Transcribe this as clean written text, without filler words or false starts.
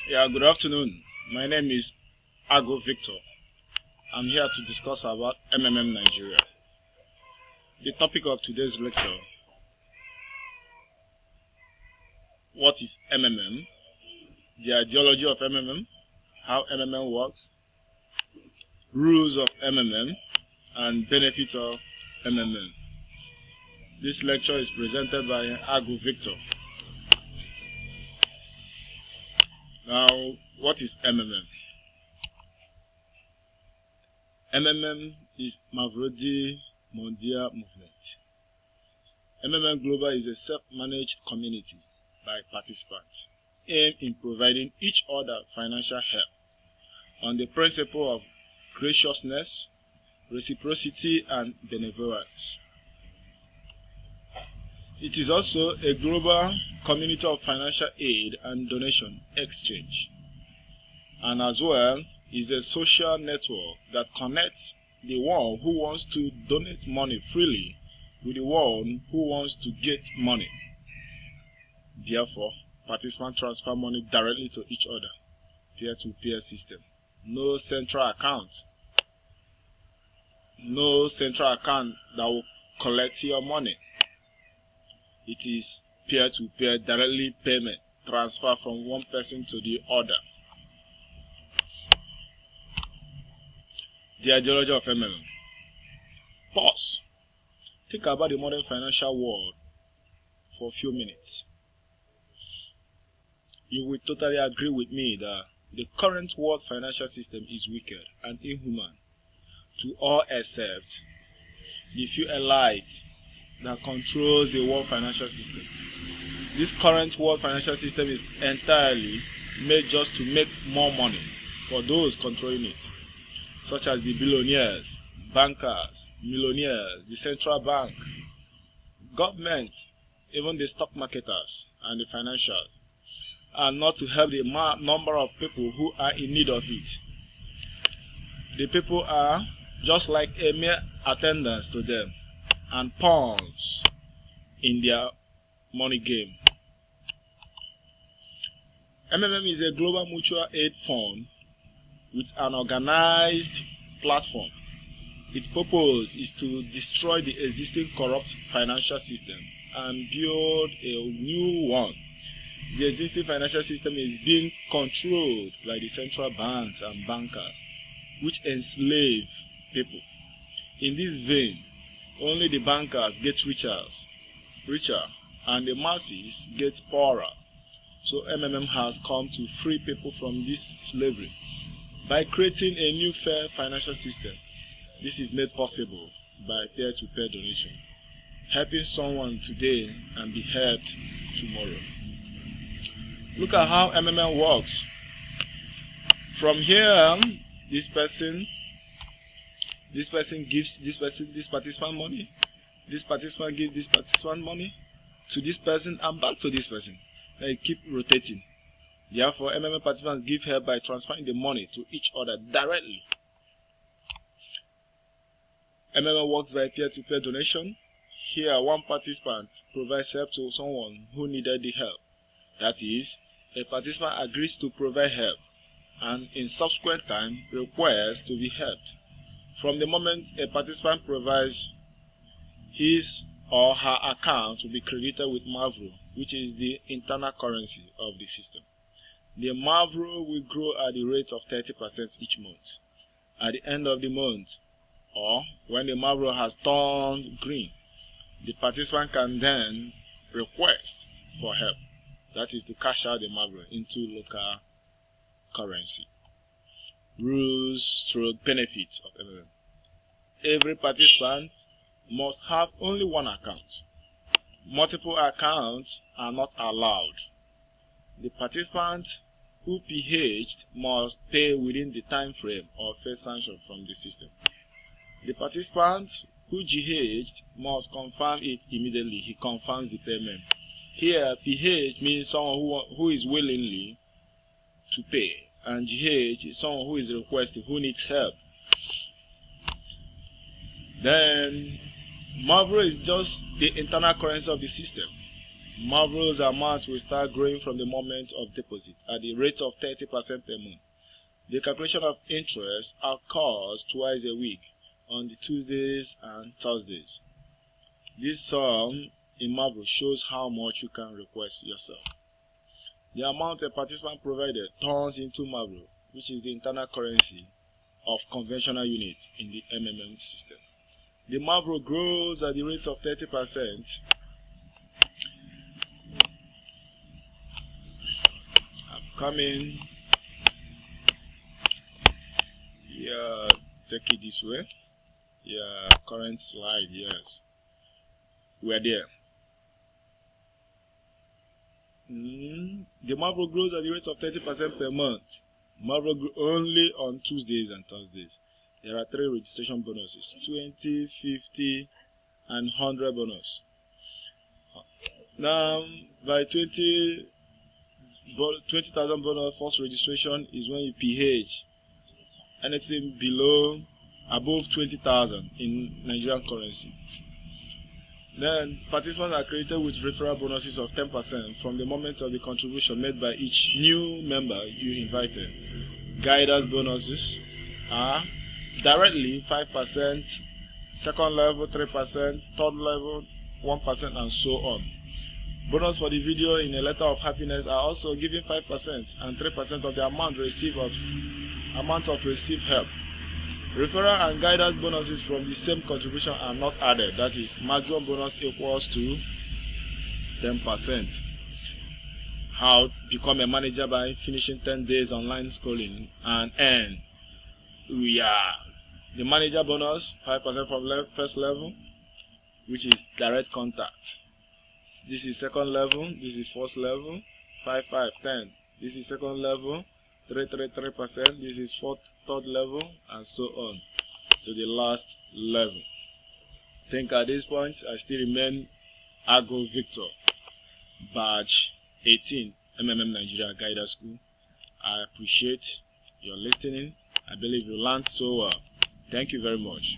Yeah, good afternoon. My name is Ago Victor. I'm here to discuss about MMM Nigeria. The topic of today's lecture: what is MMM, the ideology of MMM, how MMM works, rules of MMM, and benefits of MMM. This lecture is presented by Ago Victor. Now, what is MMM? MMM is Mavrodi Mondial Movement. MMM Global is a self-managed community by participants aimed in providing each other financial help on the principle of graciousness, reciprocity, and benevolence. It is also a global community of financial aid and donation exchange, and as well is a social network that connects the one who wants to donate money freely with the one who wants to get money. Therefore, participants transfer money directly to each other, peer-to-peer system. No central account that will collect your money. It is peer-to-peer directly payment, transfer from one person to the other. The ideology of MMM. Pause. Think about the modern financial world for a few minutes. You will totally agree with me that the current world financial system is wicked and inhuman to all except the few elites that controls the world financial system. This current world financial system is entirely made just to make more money for those controlling it, such as the billionaires, bankers, millionaires, the central bank, government, even the stock marketers and the financials, and not to help the number of people who are in need of it. The people are just like a mere attendants to them and pawns in their money game. MMM is a global mutual aid fund with an organized platform. Its purpose is to destroy the existing corrupt financial system and build a new one. The existing financial system is being controlled by the central banks and bankers, which enslave people. In this vein, only the bankers get richer, and the masses get poorer. So MMM has come to free people from this slavery by creating a new fair financial system. This is made possible by peer-to-peer donation, helping someone today and be helped tomorrow. Look at how MMM works. From here, this person gives this participant money. This participant gives this participant money to this person and back to this person. They keep rotating. Therefore, MMM participants give help by transferring the money to each other directly. MMM works by peer-to-peer donation. Here, one participant provides help to someone who needed the help. That is, a participant agrees to provide help and in subsequent time requests to be helped. From the moment a participant provides, his or her account will be credited with Mavro, which is the internal currency of the system. The Mavro will grow at the rate of 30% each month. At the end of the month, or when the Mavro has turned green, the participant can then request for help. That is to cash out the Mavro into local currency. Rules through benefits of MMM. Every participant must have only one account. Multiple accounts are not allowed. The participant who PH'd must pay within the time frame of first sanction from the system. The participant who GH'd must confirm it immediately. He confirms the payment. Here, PH means someone who is willingly to pay, and GH is someone who is requesting, who needs help. Then, Mavro is just the internal currency of the system. Marvel's amount will start growing from the moment of deposit at the rate of 30% per month. The calculation of interest occurs twice a week, on the Tuesdays and Thursdays. This sum in Marvel shows how much you can request yourself. The amount a participant provided turns into Marvel, which is the internal currency of conventional unit in the MMM system. The Marvel grows at the rate of 30%. I'm coming. Yeah, take it this way. Yeah, current slide, yes. We're there. The Marvel grows at the rate of 30% per month. Marvel grows only on Tuesdays and Thursdays. There are 3 registration bonuses: 20, 50, and 100 bonus. Now, by 20,000 bonus first registration is when you PH. Anything above 20,000 in Nigerian currency. Then participants are credited with referral bonuses of 10% from the moment of the contribution made by each new member you invited. Guidance bonuses are directly 5%, second level 3%, third level 1%, and so on. Bonus for the video in a letter of happiness are also given 5% and 3% of the amount of received help. Referral and guidance bonuses from the same contribution are not added. That is, maximum bonus equals to 10%. How become a manager by finishing 10 days online schooling and earn. The manager bonus 5% from first level, which is direct contact. This is second level. This is first level. 5, 5, 10. This is second level. 3%. This is third level, and so on to the last level. I think at this point I still remain Ago Victor, badge 18, MMM Nigeria Guidance School. I appreciate your listening. I believe you learned so well. Thank you very much.